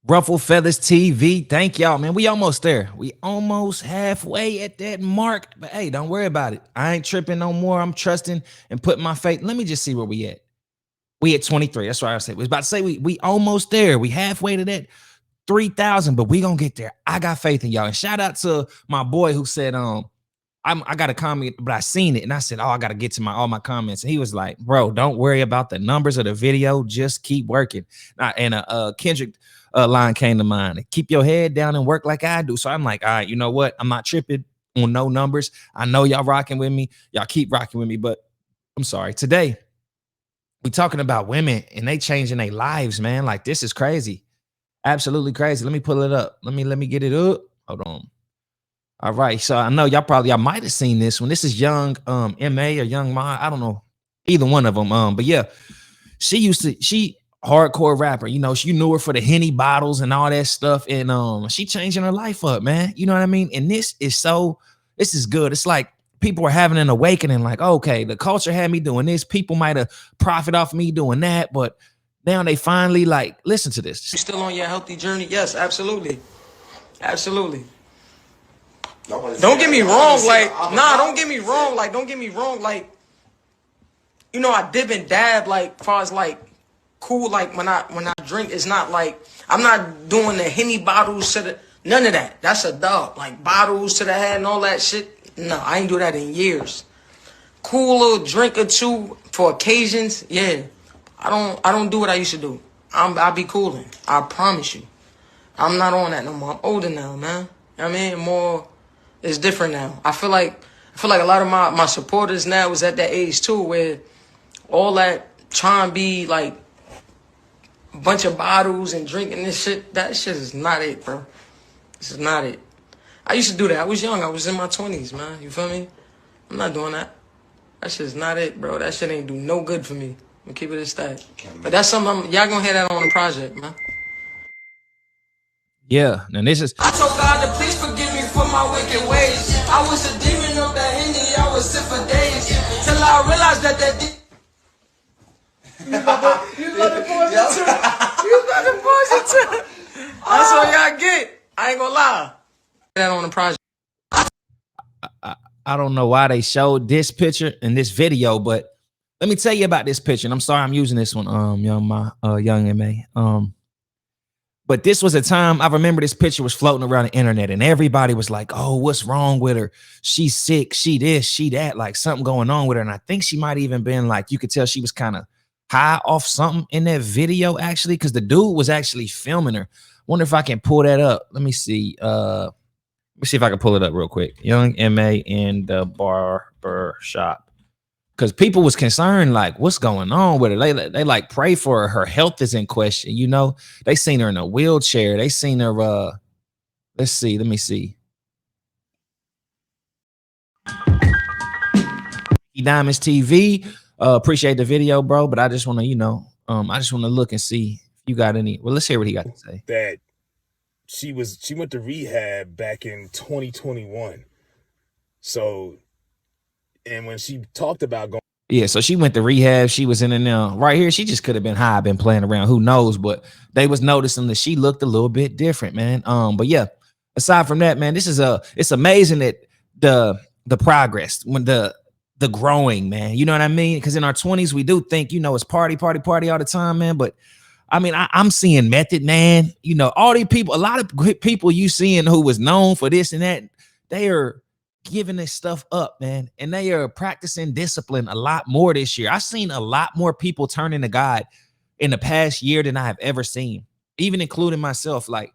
Ruffle Feathers TV. Thank y'all, man. We almost there. We almost halfway at that mark. But hey, don't worry about it. I ain't tripping no more. I'm trusting and putting my faith. Let me just see where we at. We at 23. That's what I said. We was about to say we almost there. We halfway to that 3,000, but we gonna get there. I got faith in y'all. And shout out to my boy who said, I got a comment, but I seen it and I said, oh, I gotta get to all my comments. And he was like, bro, don't worry about the numbers of the video. Just keep working. And Kendrick line came to mind. Keep your head down and work like I do. So I'm like, all right, you know what? I'm not tripping on no numbers. I know y'all rocking with me. Y'all keep rocking with me, but I'm sorry. Today, we talking about women and they changing their lives, man. Like this is crazy. Absolutely crazy. Let me pull it up. Let me get it up. Hold on. All right. So I know y'all might have seen this one. This is young MA or young Ma. I don't know. Either one of them. But yeah, she hardcore rapper. You know, you knew her for the Henny bottles and all that stuff. And she changing her life up, man. You know what I mean? And this is good. It's like people are having an awakening, like, okay, the culture had me doing this. People might have profit off me doing that, but now they finally like listen to this. You still on your healthy journey? Yes, absolutely. Absolutely. Don't get me wrong, like, don't get me wrong, like, you know, I dip and dab, like, far as like cool, like when I drink, it's not like I'm not doing the Henny bottles to the none of that. That's a dub. Like bottles to the head and all that shit. No, I ain't do that in years. Cool little drink or two for occasions, yeah. I don't do what I used to do. I be cooling. I promise you. I'm not on that no more. I'm older now, man. You know what I mean? It's different now. I feel like a lot of my supporters now is at that age too, where all that trying to be like a bunch of bottles and drinking this shit, that shit is not it, bro. This is not it. I used to do that. I was young. I was in my 20s, man. You feel me? I'm not doing that. That shit's not it, bro. That shit ain't do no good for me. I'm keep it a stat. But that's something y'all gonna hear that on the project, man. Yeah, and this is. I told God to please forgive me for my wicked ways. I was a demon of that Henny. I was sick for days till I realized that. You love the poison too. You love the poison too. That's what y'all get. I ain't gonna lie. That on the project. I don't know why they showed this picture in this video, but let me tell you about this picture. And I'm sorry I'm using this one, young MA. But this was a time I remember this picture was floating around the internet and everybody was like, oh, what's wrong with her? She's sick, she this, she that, like something going on with her. And I think she might even been like, you could tell she was kind of high off something in that video, actually, because the dude was actually filming her. Wonder if I can pull that up. Let me see. Let me see if I can pull it up real quick. Young MA in the barber shop. Because people was concerned, like, what's going on with her? They like pray for her health is in question. You know, they seen her in a wheelchair. They seen her. Let's see. Let me see. Diamonds TV. Appreciate the video, bro. But I just want to, you know, I just want to look and see if you got any. Well, let's hear what he got to say. That she went to rehab back in 2021. So. And when she talked about going, yeah, so she went to rehab. She was in there right here. She just could have been high, been playing around. Who knows? But they was noticing that she looked a little bit different, man. But yeah, aside from that, man, it's amazing that the progress when the growing, man. You know what I mean? Because in our 20s, we do think, you know, it's party all the time, man. But I mean, I'm seeing Method Man. You know, all these people, a lot of people you seeing who was known for this and that, they are giving this stuff up, man, and they are practicing discipline a lot more this year. I've seen a lot more people turning to God in the past year than I have ever seen, even including myself. Like,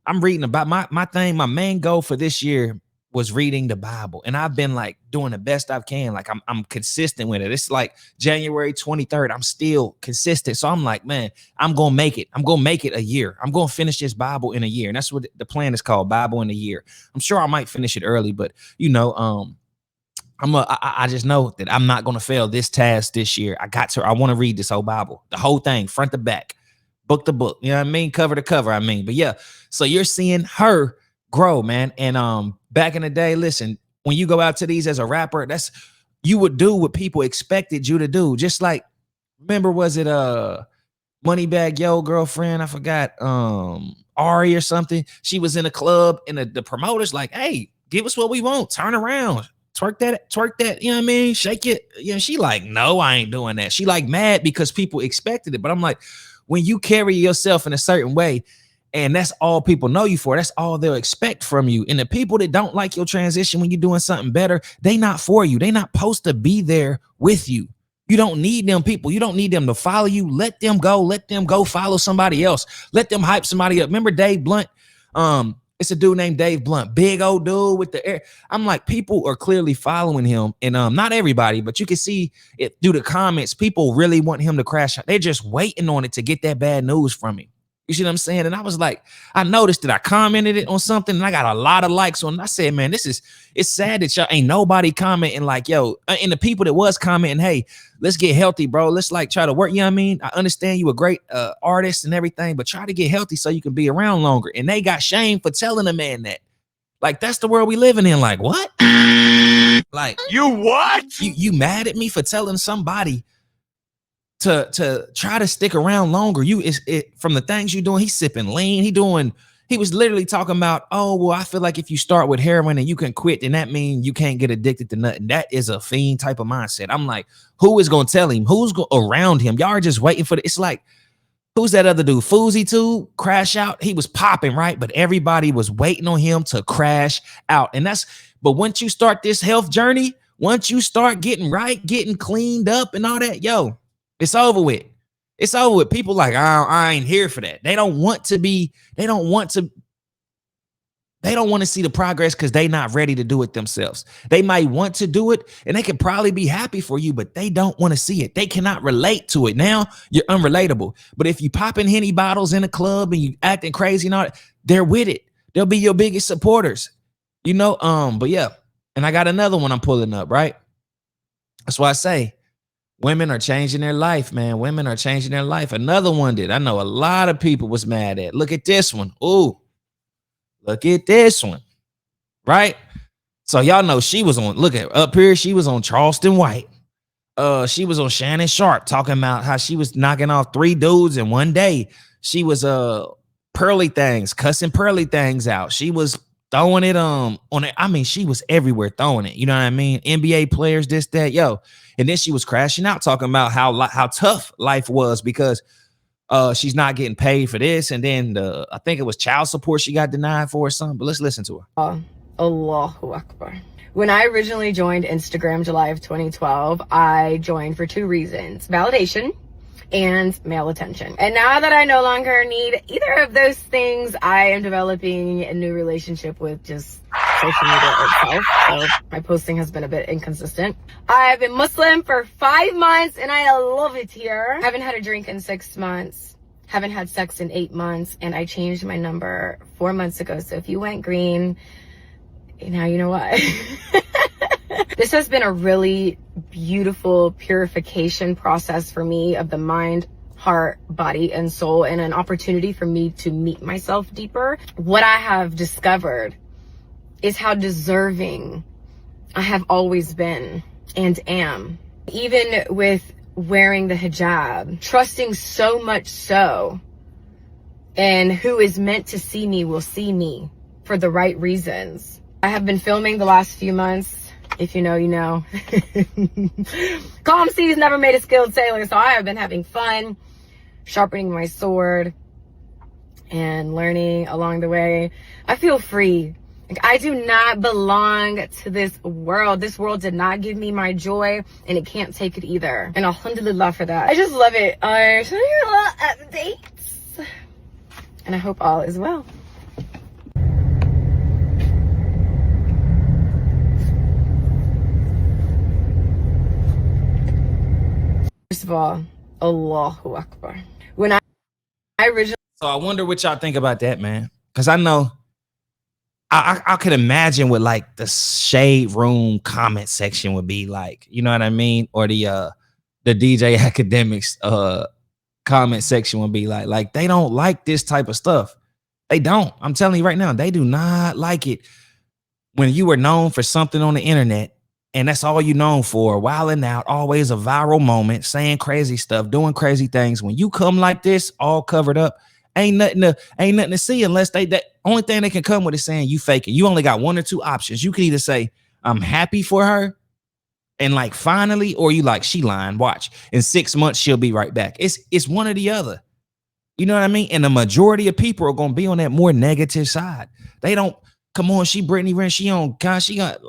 I'm reading about my main goal for this year was reading the Bible, and I've been like doing the best I can. Like I'm consistent with it. It's like January 23rd. I'm still consistent. So I'm like, man, I'm gonna make it. I'm gonna make it a year. I'm gonna finish this Bible in a year, and that's what the plan is called, Bible in a year. I'm sure I might finish it early, but you know, I just know that I'm not gonna fail this task this year. I want to read this whole Bible, the whole thing, front to back, book to book. You know what I mean? Cover to cover. I mean, but yeah. So you're seeing her grow, man, and back in the day, listen, when you go out to these as a rapper, you would do what people expected you to do. Just like, remember, was it Moneybag Yo girlfriend, I forgot, Ari or something. She was in a club and the promoters like, hey, give us what we want. Turn around. Twerk that, you know what I mean? Shake it. You know, she like, no, I ain't doing that. She like mad because people expected it. But I'm like, when you carry yourself in a certain way, and that's all people know you for, that's all they'll expect from you. And the people that don't like your transition when you're doing something better, they not for you. They not supposed to be there with you. You don't need them people. You don't need them to follow you. Let them go. Let them go follow somebody else. Let them hype somebody up. Remember Dave Blunt? It's a dude named Dave Blunt, big old dude with the air. I'm like, people are clearly following him, and not everybody, but you can see it through the comments. People really want him to crash out. They're just waiting on it to get that bad news from him. You see what I'm saying? And I was like, I noticed that I commented it on something and I got a lot of likes on it. I said, man, it's sad that y'all ain't nobody commenting like, yo, and the people that was commenting, hey, let's get healthy, bro. Let's like try to work. You know what I mean? I understand you a great artist and everything, but try to get healthy so you can be around longer. And they got shamed for telling a man that. Like, that's the world we living in. Like, what? Like, you what? You mad at me for telling somebody to try to stick around longer? From the things you're doing. He's sipping lean. He was literally talking about, oh, well, I feel like if you start with heroin and you can quit, then that means you can't get addicted to nothing. That is a fiend type of mindset. I'm like, who is going to tell him? Who's around him? Y'all are just waiting for it's like, who's that other dude? Fousey too? Crash Out. He was popping, right? But everybody was waiting on him to crash out. But once you start this health journey, once you start getting right, getting cleaned up and all that, yo, it's over with. It's over with. People like, I ain't here for that. They don't want to see the progress because they not ready to do it themselves. They might want to do it and they could probably be happy for you, but they don't want to see it. They cannot relate to it. Now you're unrelatable. But if you popping Henny bottles in a club and you acting crazy and all that, they're with it. They'll be your biggest supporters, you know? But yeah. And I got another one I'm pulling up, right? That's why I say, women are changing their life, man. Women are changing their life. Another one did. I know a lot of people was mad at. Look at this one. Ooh, look at this one, right? So y'all know she was on, look at up here, she was on Charleston White. She was on Shannon Sharp talking about how she was knocking off 3 dudes in one day. She was Pearly Things, cussing Pearly Things out. She was throwing it on it. I mean, she was everywhere throwing it. You know what I mean? NBA players, this, that, yo. And then she was crashing out, talking about how tough life was because she's not getting paid for this. And then I think it was child support she got denied for or something. But let's listen to her. Allahu Akbar. When I originally joined Instagram July of 2012, I joined for 2 reasons: validation and male attention. And now that I no longer need either of those things, I am developing a new relationship with just social media itself. So my posting has been a bit inconsistent. I've been Muslim for 5 months and I love it here. Haven't had a drink in 6 months. Haven't had sex in 8 months. And I changed my number 4 months ago. So if you went green, now you know why. This has been a really beautiful purification process for me of the mind, heart, body, and soul, and an opportunity for me to meet myself deeper. What I have discovered is how deserving I have always been and am. Even with wearing the hijab, trusting so much so, and who is meant to see me will see me for the right reasons. I have been filming the last few months. If you know, you know. Calm seas never made a skilled sailor, so I have been having fun, sharpening my sword and learning along the way. I feel free. Like, I do not belong to this world. This world did not give me my joy, and it can't take it either. And alhamdulillah for that. I just love it. I show you a lot of updates, and I hope all is well. First of all, Allahu Akbar. When I originally... So I wonder what y'all think about that, man. Because I know I could imagine what like the shade room comment section would be like, you know what I mean? Or the DJ Academics comment section would be like. Like, they don't like this type of stuff. They don't. I'm telling you right now, they do not like it. When you were known for something on the internet And that's all you known for, wilding out, always a viral moment, saying crazy stuff, doing crazy things. When you come like this, all covered up, ain't nothing to see unless that only thing they can come with is saying you faking. You only got one or two options. You can either say, I'm happy for her, and like finally, or you like, she lying. Watch. In 6 months, she'll be right back. It's one or the other. You know what I mean? And the majority of people are gonna be on that more negative side. They don't come on. She Britney Renner. She on. She got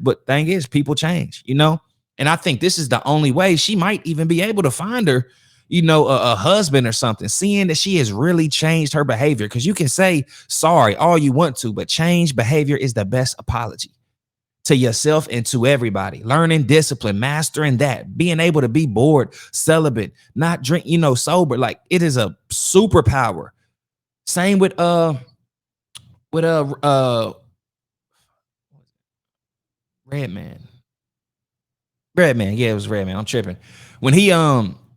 But thing is, people change. And I think this is the only way she might even be able to find her. A husband or something. Seeing that she has really changed her behavior, because you can say sorry all you want to, but change behavior is the best apology to yourself and to everybody. Learning discipline, mastering that, being able to be bored, celibate, not drink, sober. Like, it is a superpower. Same with Redman. Redman, yeah, it was Redman. I'm tripping. When he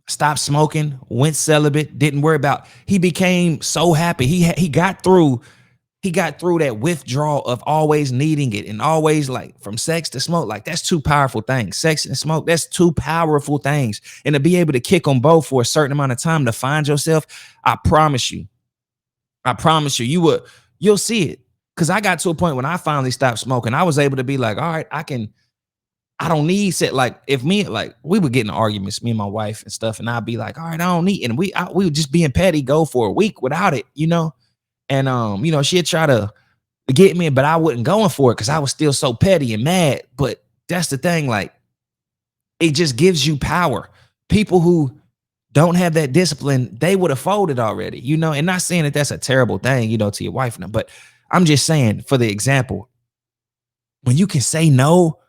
stopped smoking, went celibate, didn't worry about, he became so happy. He got through that withdrawal of always needing it, and always, like, from sex to smoke. Like, that's two powerful things. Sex and smoke, that's two powerful things. And to be able to kick on both for a certain amount of time to find yourself, I promise you, you'll see it. Because I got to a point when I finally stopped smoking, I was able to be like, all right, I don't need set. Like, if me, like, we would get in arguments, me and my wife and stuff, and I'd be like, all right, I don't need, and we would just being petty, go for a week without it, And she'd try to get me, but I wasn't going for it because I was still so petty and mad. But that's the thing, like, it just gives you power. People who don't have that discipline, they would have folded already, and not saying that that's a terrible thing, to your wife, but I'm just saying, for the example, when you can say no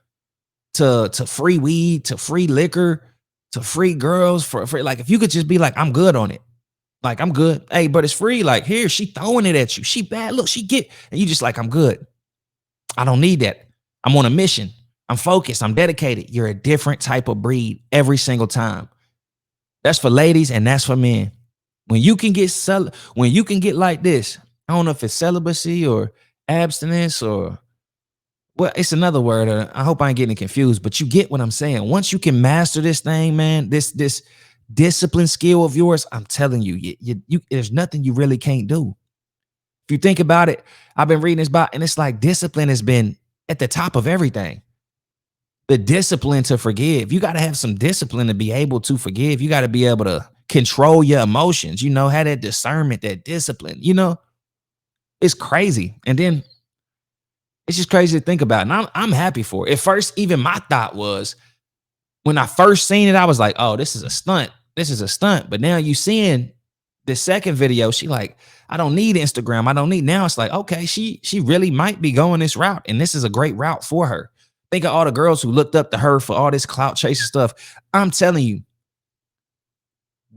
to free weed, to free liquor, to free girls, for free, like, if you could just be like, I'm good on it. Like, I'm good. Hey, but it's free. Like, here, she throwing it at you. She bad. Look, and you just like, I'm good. I don't need that. I'm on a mission. I'm focused. I'm dedicated. You're a different type of breed every single time. That's for ladies and that's for men. When you can get like this, I don't know if it's celibacy or abstinence or, well, it's another word. I hope I ain't getting confused, but you get what I'm saying. Once you can master this thing, man, this discipline skill of yours, I'm telling you, there's nothing you really can't do. If you think about it, I've been reading this about, and it's like discipline has been at the top of everything. The discipline to forgive. You got to have some discipline to be able to forgive. You got to be able to control your emotions, have that discernment, that discipline, it's crazy. And then it's just crazy to think about. And I'm happy for it. At first, even my thought was, when I first seen it, I was like, oh, this is a stunt. This is a stunt. But now you seeing the second video, she like, I don't need Instagram. I don't need, now it's like, okay, she really might be going this route. And this is a great route for her. Think of all the girls who looked up to her for all this clout chasing stuff. I'm telling you,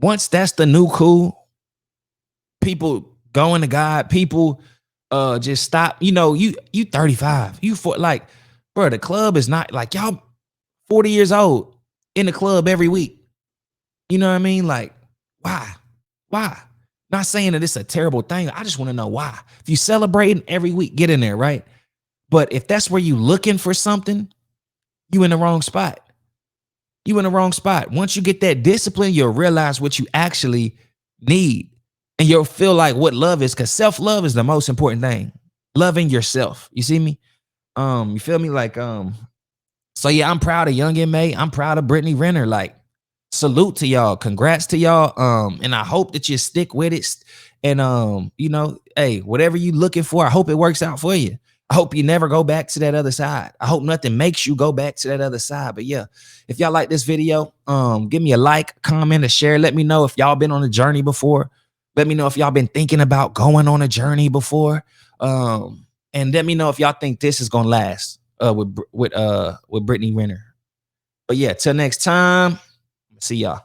once that's the new cool, people going to God, people just stop. You 35. You for, like, bro, the club is not like, y'all 40 years old in the club every week. You know what I mean? Like, why? Not saying that it's a terrible thing. I just want to know why. If you celebrating every week, get in there, right? But if that's where you looking for something, you in the wrong spot. Once you get that discipline, you'll realize what you actually need. And you'll feel like what love is, because self-love is the most important thing. Loving yourself. You see me? You feel me? Like, so yeah, I'm proud of Young M.A. I'm proud of Britney Renner. Like, salute to y'all. Congrats to y'all. And I hope that you stick with it. And hey, whatever you looking for, I hope it works out for you. I hope you never go back to that other side. I hope nothing makes you go back to that other side. But yeah, if y'all like this video, give me a like, comment, or share. Let me know if y'all been on a journey before. Let me know if y'all been thinking about going on a journey before. And let me know if y'all think this is gonna last with Britney Renner. But yeah, till next time, see y'all.